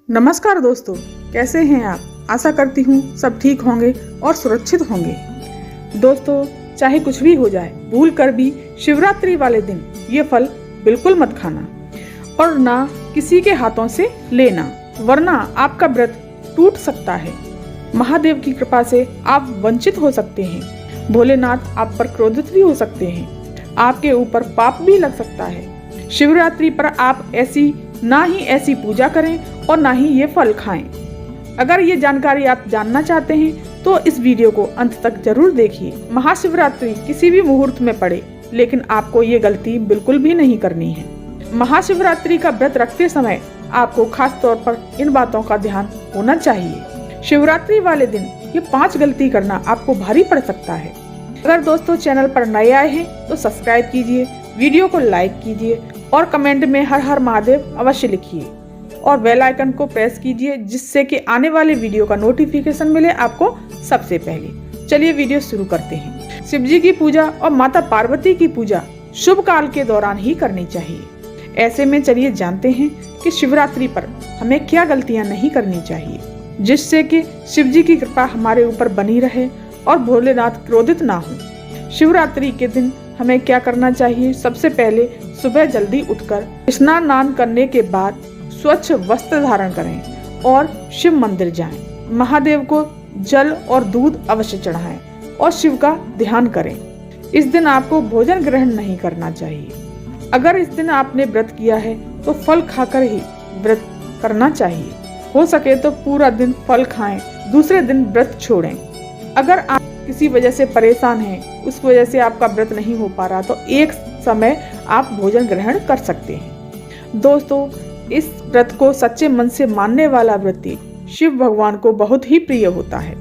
नमस्कार दोस्तों, कैसे हैं आप। आशा करती हूँ सब ठीक होंगे और सुरक्षित होंगे। दोस्तों, चाहे कुछ भी हो जाए, भूल कर भी शिवरात्रि वाले दिन ये फल बिल्कुल मत खाना और ना किसी के हाथों से लेना, वरना आपका व्रत टूट सकता है। महादेव की कृपा से आप वंचित हो सकते हैं। भोलेनाथ आप पर क्रोधित भी हो सकते हैं। आपके ऊपर पाप भी लग सकता है। शिवरात्रि पर आप ना ही ऐसी पूजा करें और ना ही ये फल खाएं। अगर ये जानकारी आप जानना चाहते हैं तो इस वीडियो को अंत तक जरूर देखिए। महाशिवरात्रि किसी भी मुहूर्त में पड़े, लेकिन आपको ये गलती बिल्कुल भी नहीं करनी है। महाशिवरात्रि का व्रत रखते समय आपको खास तौर पर इन बातों का ध्यान होना चाहिए। शिवरात्रि वाले दिन ये 5 गलती करना आपको भारी पड़ सकता है। अगर दोस्तों चैनल पर नए आए हैं तो सब्सक्राइब कीजिए, वीडियो को लाइक कीजिए और कमेंट में हर हर महादेव अवश्य लिखिए और बेल आइकन को प्रेस कीजिए, जिससे कि आने वाले वीडियो का नोटिफिकेशन मिले आपको सबसे पहले। चलिए वीडियो शुरू करते हैं। शिव जी की पूजा और माता पार्वती की पूजा शुभ काल के दौरान ही करनी चाहिए। ऐसे में चलिए जानते हैं कि शिवरात्रि पर हमें क्या गलतियां नहीं करनी चाहिए, जिससे कि शिव जी की कृपा हमारे ऊपर बनी रहे और भोलेनाथ क्रोधित ना हो। शिवरात्रि के दिन हमें क्या करना चाहिए। सबसे पहले सुबह जल्दी उठकर स्नान करने के बाद स्वच्छ वस्त्र धारण करें और शिव मंदिर जाएं। महादेव को जल और दूध अवश्य चढ़ाएं और शिव का ध्यान करें। इस दिन आपको भोजन ग्रहण नहीं करना चाहिए। अगर इस दिन आपने व्रत किया है तो फल खाकर ही व्रत करना चाहिए। हो सके तो पूरा दिन फल खाएं, दूसरे दिन व्रत छोड़ें। अगर आप किसी वजह से परेशान हैं, उस वजह से आपका व्रत नहीं हो पा रहा, तो एक समय आप भोजन ग्रहण कर सकते हैं। दोस्तों, इस व्रत को सच्चे मन से मानने वाला व्रती शिव भगवान को बहुत ही प्रिय होता है।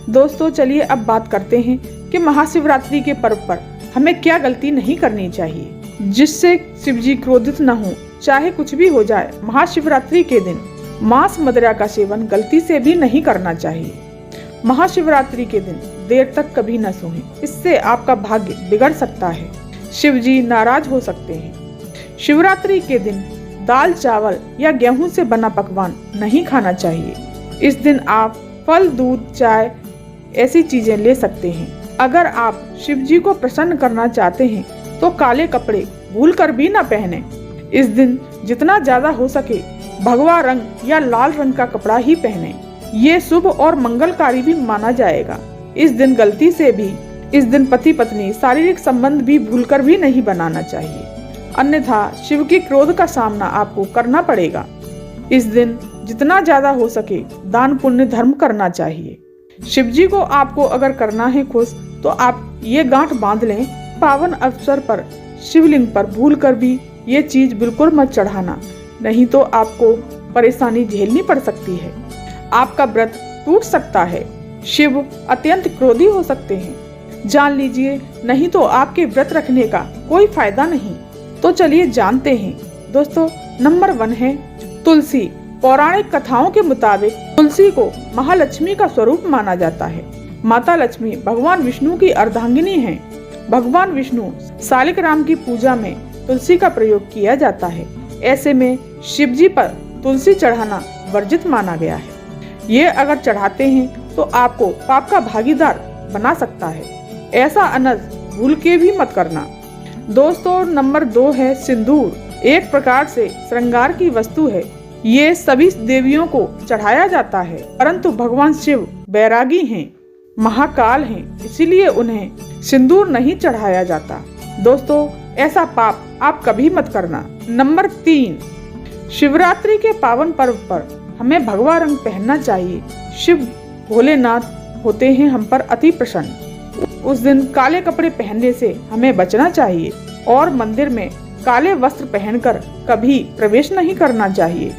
दोस्तों, चलिए अब बात करते हैं कि महाशिवरात्रि के पर्व पर हमें क्या गलती नहीं करनी चाहिए, जिससे शिव जी क्रोधित न हो। चाहे कुछ भी हो जाए, महाशिवरात्रि के दिन मांस मदिरा का सेवन गलती से भी नहीं करना चाहिए। महाशिवरात्रि के दिन देर तक कभी न सोएं, इससे आपका भाग्य बिगड़ सकता है। शिव जी नाराज हो सकते हैं। शिवरात्रि के दिन दाल चावल या गेहूं से बना पकवान नहीं खाना चाहिए। इस दिन आप फल, दूध, चाय ऐसी चीजें ले सकते हैं। अगर आप शिव जी को प्रसन्न करना चाहते हैं तो काले कपड़े भूलकर भी न पहने। इस दिन जितना ज्यादा हो सके भगवा रंग या लाल रंग का कपड़ा ही पहने। ये शुभ और मंगलकारी भी माना जाएगा। इस दिन पति पत्नी शारीरिक संबंध भी भूलकर भी नहीं बनाना चाहिए, अन्यथा शिव के क्रोध का सामना आपको करना पड़ेगा। इस दिन जितना ज्यादा हो सके दान पुण्य धर्म करना चाहिए। शिव जी को आपको अगर करना है खुश, तो आप ये गांठ बांध लें, पावन अवसर पर शिवलिंग पर भूलकर भी ये चीज बिल्कुल मत चढ़ाना, नहीं तो आपको परेशानी झेलनी पड़ सकती है। आपका व्रत टूट सकता है। शिव अत्यंत क्रोधी हो सकते हैं, जान लीजिए, नहीं तो आपके व्रत रखने का कोई फायदा नहीं। तो चलिए जानते हैं। दोस्तों, नंबर 1 है तुलसी। पौराणिक कथाओं के मुताबिक तुलसी को महालक्ष्मी का स्वरूप माना जाता है। माता लक्ष्मी भगवान विष्णु की अर्धांगिनी हैं। भगवान विष्णु शालिग्राम की पूजा में तुलसी का प्रयोग किया जाता है। ऐसे में शिव जी पर तुलसी चढ़ाना वर्जित माना गया है। ये अगर चढ़ाते हैं तो आपको पाप का भागीदार बना सकता है। ऐसा अनज भूल के भी मत करना। दोस्तों, नंबर 2 है सिंदूर। एक प्रकार से श्रृंगार की वस्तु है। ये सभी देवियों को चढ़ाया जाता है, परंतु भगवान शिव बैरागी हैं, महाकाल हैं, इसीलिए उन्हें सिंदूर नहीं चढ़ाया जाता। दोस्तों, ऐसा पाप आप कभी मत करना। नंबर 3, शिवरात्रि के पावन पर्व पर हमें भगवा रंग पहनना चाहिए। शिव भोलेनाथ होते हैं हम पर अति प्रसन्न। उस दिन काले कपड़े पहनने से हमें बचना चाहिए और मंदिर में काले वस्त्र पहनकर कभी प्रवेश नहीं करना चाहिए।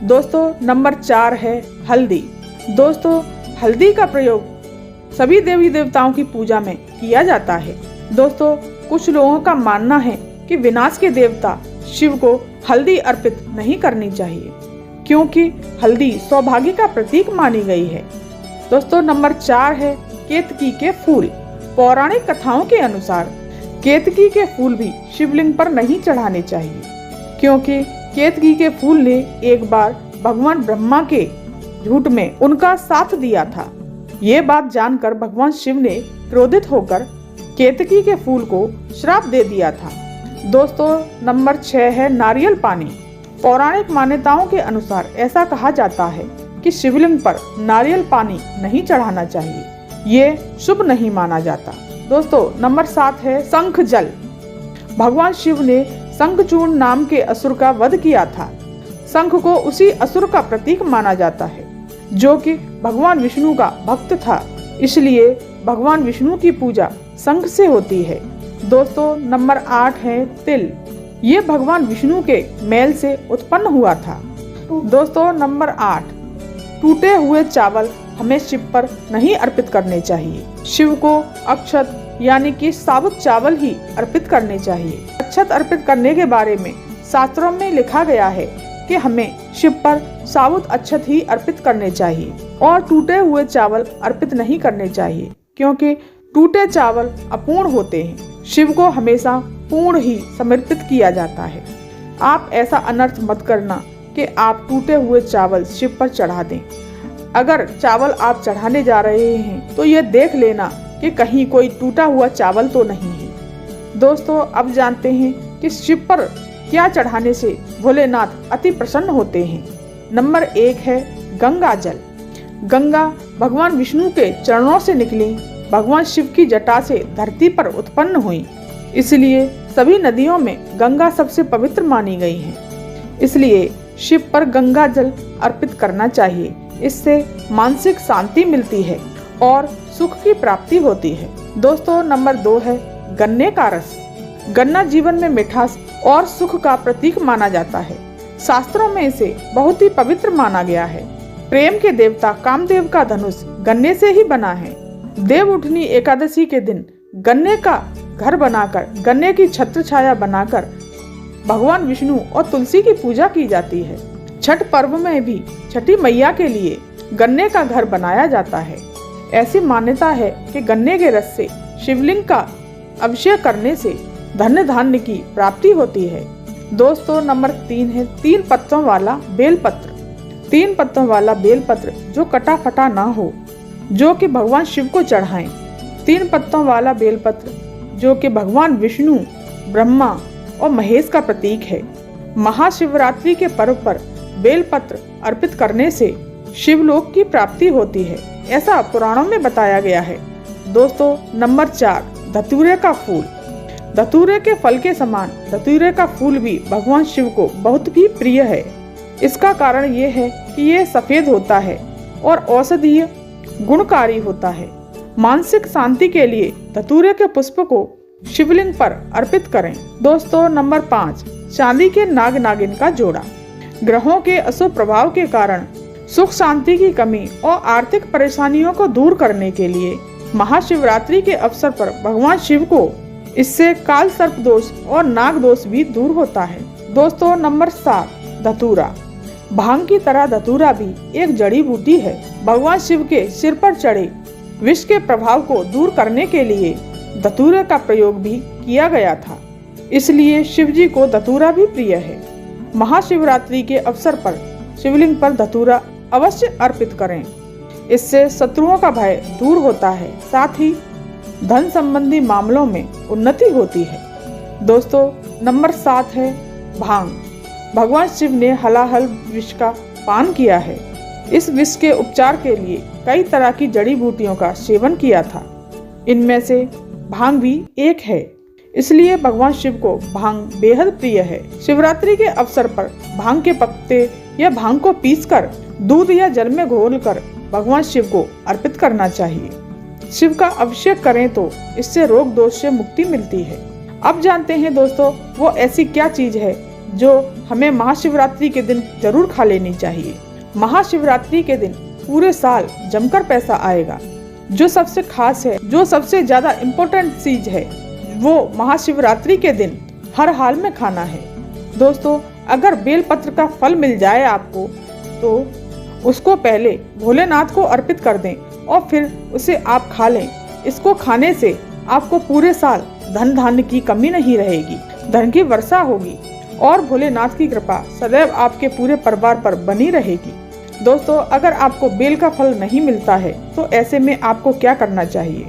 दोस्तों, नंबर 4 है हल्दी। दोस्तों, हल्दी का प्रयोग सभी देवी देवताओं की पूजा में किया जाता है। दोस्तों, कुछ लोगों का मानना है कि विनाश के देवता शिव को हल्दी अर्पित नहीं करनी चाहिए, क्योंकि हल्दी सौभाग्य का प्रतीक मानी गई है। दोस्तों, नंबर 4 है केतकी के फूल। पौराणिक कथाओं के अनुसार केतकी के फूल भी शिवलिंग पर नहीं चढ़ाने चाहिए, क्योंकि केतकी के फूल ने एक बार भगवान ब्रह्मा के झूठ में उनका साथ दिया था। ये बात जानकर भगवान शिव ने क्रोधित होकर केतकी के फूल को श्राप दे दिया था। दोस्तों नंबर 6 है नारियल पानी। पौराणिक मान्यताओं के अनुसार ऐसा कहा जाता है कि शिवलिंग पर नारियल पानी नहीं चढ़ाना चाहिए, ये शुभ नहीं माना जाता। दोस्तों नंबर 7 है शंख जल। भगवान शिव ने शंखचूर्ण नाम के असुर का वध किया था। शंख को उसी असुर का प्रतीक माना जाता है जो कि भगवान विष्णु का भक्त था, इसलिए भगवान विष्णु की पूजा शंख से होती है। दोस्तों नंबर 8 है तिल। ये भगवान विष्णु के मैल से उत्पन्न हुआ था। दोस्तों नंबर 8 टूटे हुए चावल हमें शिव पर नहीं अर्पित करने चाहिए। शिव को अक्षत यानी कि साबुत चावल ही अर्पित करने चाहिए। अक्षत अर्पित करने के बारे में शास्त्रों में लिखा गया है कि हमें शिव पर साबुत अक्षत ही अर्पित करने चाहिए और टूटे हुए चावल अर्पित नहीं करने चाहिए, क्योंकि टूटे चावल अपूर्ण होते हैं। शिव को हमेशा पूर्ण ही समर्पित किया जाता है। आप ऐसा अनर्थ मत करना कि आप टूटे हुए चावल शिव पर चढ़ा दें। अगर चावल आप चढ़ाने जा रहे हैं तो ये देख लेना कि कहीं कोई टूटा हुआ चावल तो नहीं है। दोस्तों अब जानते हैं कि शिव पर क्या चढ़ाने से भोलेनाथ अति प्रसन्न होते हैं। नंबर 1 है गंगा जल। गंगा भगवान विष्णु के चरणों से निकली भगवान शिव की जटा से धरती पर उत्पन्न हुई, इसलिए सभी नदियों में गंगा सबसे पवित्र मानी गई है। इसलिए शिव पर गंगा जल अर्पित करना चाहिए। इससे मानसिक शांति मिलती है और सुख की प्राप्ति होती है। दोस्तों नंबर 2 है गन्ने का रस। गन्ना जीवन में मिठास और सुख का प्रतीक माना जाता है। शास्त्रों में इसे बहुत ही पवित्र माना गया है। प्रेम के देवता कामदेव का धनुष गन्ने से ही बना है। देवउठनी एकादशी के दिन गन्ने का घर बनाकर, गन्ने की छत्र छाया बनाकर भगवान विष्णु और तुलसी की पूजा की जाती है। छठ पर्व में भी छठी मैया के लिए गन्ने का घर बनाया जाता है। ऐसी मान्यता है कि गन्ने के रस से शिवलिंग का अभिषेक करने से धन धान्य की प्राप्ति होती है। दोस्तों नंबर 3 है 3 पत्तों वाला बेलपत्र। 3 पत्तों वाला बेलपत्र जो कटा फटा ना हो, जो कि भगवान शिव को चढ़ाएं। 3 पत्तों वाला बेलपत्र जो कि भगवान विष्णु, ब्रह्मा और महेश का प्रतीक है। महाशिवरात्रि के पर्व पर बेलपत्र अर्पित करने से शिवलोक की प्राप्ति होती है, ऐसा पुराणों में बताया गया है। दोस्तों नंबर 4 धतूरे का फूल। धतूरे के फल के समान धतूरे का फूल भी भगवान शिव को बहुत ही प्रिय है। इसका कारण ये है कि ये सफेद होता है और औषधीय गुणकारी होता है। मानसिक शांति के लिए धतूरे के पुष्प को शिवलिंग पर अर्पित करें। दोस्तों नंबर 5 चांदी के नाग नागिन का जोड़ा। ग्रहों के अशुभ प्रभाव के कारण सुख शांति की कमी और आर्थिक परेशानियों को दूर करने के लिए महाशिवरात्रि के अवसर पर भगवान शिव को इससे काल सर्प दोष और नाग दोष भी दूर होता है। दोस्तों नंबर 7 धतूरा। भांग की तरह धतूरा भी एक जड़ी बूटी है। भगवान शिव के सिर पर चढ़े विष के प्रभाव को दूर करने के लिए धतूरे का प्रयोग भी किया गया था, इसलिए शिव जी को धतूरा भी प्रिय है। महाशिवरात्रि के अवसर पर शिवलिंग पर धतूरा अवश्य अर्पित करें। इससे शत्रुओं का भय दूर होता है, साथ ही धन संबंधी मामलों में उन्नति होती है। दोस्तों नंबर 7 है भांग। भगवान शिव ने हलाहल विष का पान किया है। इस विष के उपचार के लिए कई तरह की जड़ी बूटियों का सेवन किया था, इनमें से भांग भी एक है, इसलिए भगवान शिव को भांग बेहद प्रिय है। शिवरात्रि के अवसर पर भांग के पत्ते या भांग को पीसकर दूध या जल में घोलकर भगवान शिव को अर्पित करना चाहिए। शिव का अभिषेक करें तो इससे रोग दोष से मुक्ति मिलती है। अब जानते हैं दोस्तों वो ऐसी क्या चीज है जो हमें महाशिवरात्रि के दिन जरूर खा लेनी चाहिए। महाशिवरात्रि के दिन पूरे साल जमकर पैसा आएगा। जो सबसे खास है, जो सबसे ज्यादा इम्पोर्टेंट चीज है, वो महाशिवरात्रि के दिन हर हाल में खाना है। दोस्तों अगर बेलपत्र का फल मिल जाए आपको तो उसको पहले भोलेनाथ को अर्पित कर दें और फिर उसे आप खा लें। इसको खाने से आपको पूरे साल धन धान्य की कमी नहीं रहेगी, धन की वर्षा होगी और भोलेनाथ की कृपा सदैव आपके पूरे परिवार पर बनी रहेगी। दोस्तों, अगर आपको बेल का फल नहीं मिलता है तो ऐसे में आपको क्या करना चाहिए?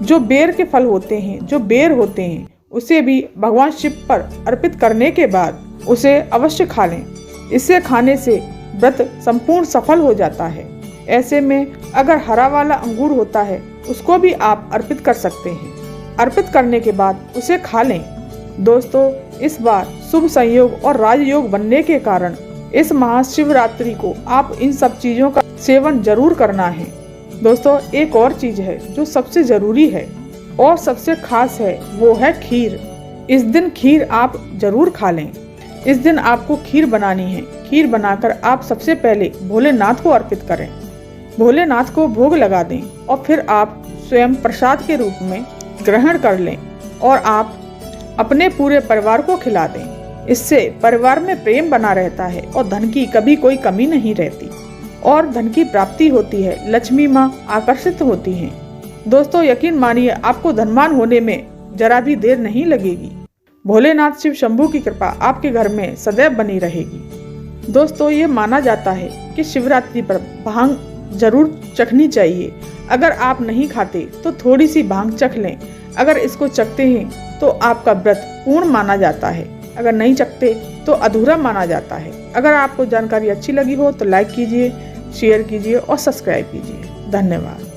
जो बेर के फल होते हैं, जो बेर होते हैं, उसे भी भगवान शिव पर अर्पित करने के बाद उसे अवश्य खा लें। इसे खाने से व्रत संपूर्ण सफल हो जाता है। ऐसे में अगर हरा वाला अंगूर होता है उसको भी आप अर्पित कर सकते हैं। अर्पित करने के बाद उसे खा लें। दोस्तों, इस बार शुभ संयोग और राजयोग बनने के कारण इस महाशिवरात्रि को आप इन सब चीजों का सेवन जरूर करना है। दोस्तों, एक और चीज है जो सबसे जरूरी है और सबसे खास है, वो है खीर। इस दिन खीर आप जरूर खा लें। इस दिन आपको खीर बनानी है। खीर बनाकर आप सबसे पहले भोलेनाथ को अर्पित करें, भोलेनाथ को भोग लगा दें और फिर आप स्वयं प्रसाद के रूप में ग्रहण कर लें और आप अपने पूरे परिवार को खिला दें। इससे परिवार में प्रेम बना रहता है और धन की कभी कोई कमी नहीं रहती और धन की प्राप्ति होती है। लक्ष्मी माँ आकर्षित होती हैं। दोस्तों, यकीन मानिए आपको धनवान होने में जरा भी देर नहीं लगेगी। भोलेनाथ शिव शंभू की कृपा आपके घर में सदैव बनी रहेगी। दोस्तों, ये माना जाता है कि शिवरात्रि पर भांग जरूर चखनी चाहिए। अगर आप नहीं खाते तो थोड़ी सी भांग चख लें। अगर इसको चखते हैं तो आपका व्रत पूर्ण माना जाता है। अगर नहीं चखते तो अधूरा माना जाता है। अगर आपको जानकारी अच्छी लगी हो तो लाइक कीजिए, शेयर कीजिए और सब्सक्राइब कीजिए। धन्यवाद।